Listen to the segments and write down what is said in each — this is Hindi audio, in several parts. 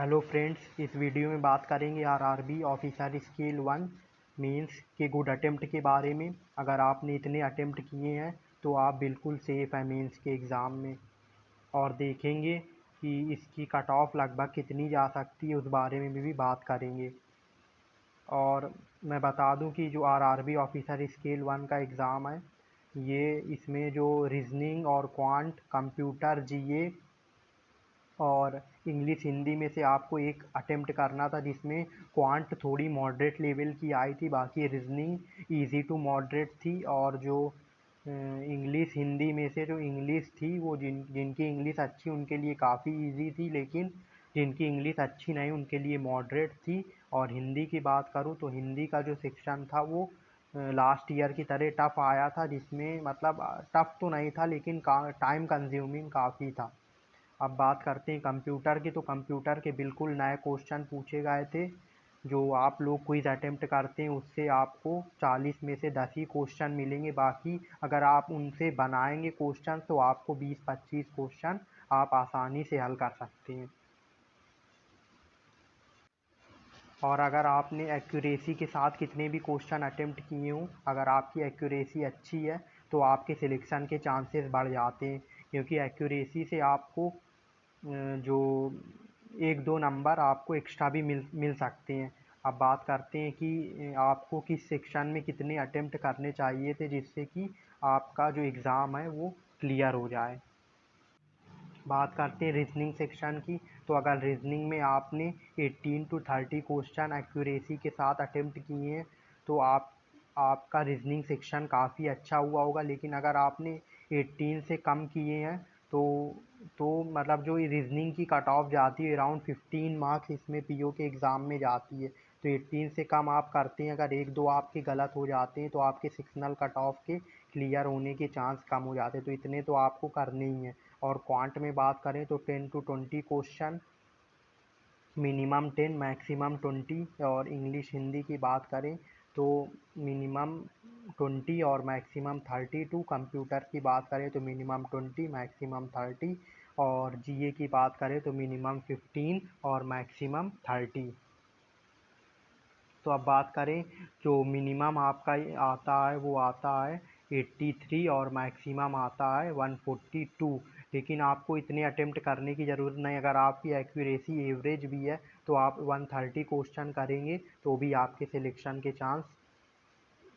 हेलो फ्रेंड्स, इस वीडियो में बात करेंगे आरआरबी ऑफिसर स्केल 1 मेंस के गुड अटेम्प्ट के बारे में। अगर आपने इतने अटेम्प्ट किए हैं तो आप बिल्कुल सेफ़ हैं मेंस के एग्ज़ाम में। और देखेंगे कि इसकी कट ऑफ लगभग कितनी जा सकती है, उस बारे में भी बात करेंगे। और मैं बता दूं कि जो आरआरबी ऑफिसर स्केल 1 का एग्ज़ाम है, ये इसमें जो रीजनिंग और क्वांट, कंप्यूटर, जीए और इंग्लिश हिंदी में से आपको एक अटेम्प्ट करना था, जिसमें क्वांट थोड़ी मॉडरेट लेवल की आई थी, बाकी रीजनिंग इजी टू मॉडरेट थी। और जो इंग्लिश हिंदी में से जो इंग्लिश थी वो जिनकी इंग्लिश अच्छी उनके लिए काफ़ी इजी थी, लेकिन जिनकी इंग्लिश अच्छी नहीं उनके लिए मॉडरेट थी। और हिंदी की बात करूँ तो हिंदी का जो सेक्शन था वो लास्ट ईयर की तरह टफ़ आया था, जिसमें मतलब टफ़ तो नहीं था लेकिन टाइम कंज्यूमिंग काफ़ी था। अब बात करते हैं कंप्यूटर की, तो कंप्यूटर के बिल्कुल नए क्वेश्चन पूछे गए थे। जो आप लोग क्विज़ अटेम्प्ट करते हैं उससे आपको 40 में से 10 ही क्वेश्चन मिलेंगे। बाकी अगर आप उनसे बनाएंगे क्वेश्चन तो आपको 20-25 क्वेश्चन आप आसानी से हल कर सकते हैं। और अगर आपने एक्यूरेसी के साथ कितने भी क्वेश्चन अटेम्प्ट किए हों, अगर आपकी एक्यूरेसी अच्छी है तो आपके सिलेक्शन के चांसेस बढ़ जाते हैं, क्योंकि एक्यूरेसी से आपको जो 1-2 नंबर आपको एक्स्ट्रा भी मिल सकते हैं। अब बात करते हैं कि आपको किस सेक्शन में कितने अटेम्प्ट करने चाहिए थे, जिससे कि आपका जो एग्ज़ाम है वो क्लियर हो जाए। बात करते हैं रीजनिंग सेक्शन की, तो अगर रीजनिंग में आपने 18 to 30 क्वेश्चन एक्यूरेसी के साथ अटेम्प्ट किए हैं तो आपका रीजनिंग सेक्शन काफ़ी अच्छा हुआ होगा। लेकिन अगर आपने 18 से कम किए हैं तो मतलब जो रीजनिंग की कट ऑफ जाती है अराउंड 15 मार्क्स इसमें पीओ के एग्ज़ाम में जाती है। तो 18 से कम आप करते हैं, अगर 1-2 आपके गलत हो जाते हैं तो आपके सेक्शनल कट ऑफ के क्लियर होने के चांस कम हो जाते हैं, तो इतने तो आपको करने ही हैं। और क्वांट में बात करें तो 10 to 20 क्वेश्चन, मिनिमम 10 मैक्सिमम 20। और इंग्लिश हिंदी की बात करें तो मिनिमम 20 और मैक्सिमम 32। कंप्यूटर की बात करें तो मिनिमम 20 मैक्सिमम 30। और जीए की बात करें तो मिनिमम 15 और मैक्सिमम 30। तो अब बात करें जो मिनिमम आपका आता है वो आता है 83 और मैक्सिमम आता है 142। लेकिन आपको इतने अटेम्प्ट करने की ज़रूरत नहीं। अगर आपकी एक्यूरेसी एवरेज भी है तो आप 130 क्वेश्चन करेंगे तो भी आपके सिलेक्शन के चांस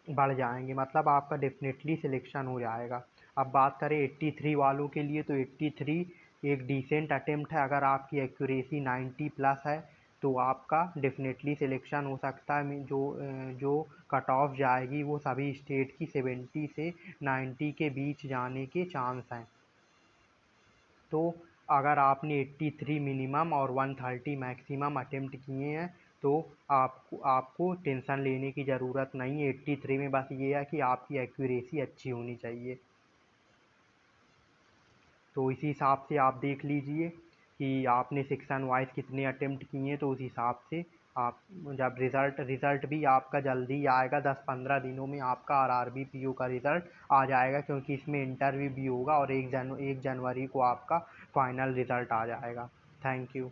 बढ़ जाएंगे, मतलब आपका डेफिनेटली सिलेक्शन हो जाएगा। अब बात करें 83 वालों के लिए, तो 83 एक डिसेंट अटेम्प्ट है। अगर आपकी एक्यूरेसी 90 प्लस है तो आपका डेफिनेटली सिलेक्शन हो सकता है। जो कट ऑफ जाएगी वो सभी स्टेट की 70 से 90 के बीच जाने के चांस हैं। तो अगर आपने 83 मिनिमम और 130 मैक्सिमम अटेम्प्ट किए हैं तो आपको टेंशन लेने की ज़रूरत नहीं है। 83 में बस ये है कि आपकी एक्यूरेसी अच्छी होनी चाहिए। तो इसी हिसाब से आप देख लीजिए कि आपने सेक्शन वाइज कितने अटेम्प्ट किए हैं, तो उस हिसाब से आप जब रिज़ल्ट भी आपका जल्दी आएगा, 10-15 दिनों में आपका आरआरबी पीओ का रिज़ल्ट आ जाएगा, क्योंकि इसमें इंटरव्यू भी होगा और 1 जनवरी को आपका फाइनल रिज़ल्ट आ जाएगा। Thank you.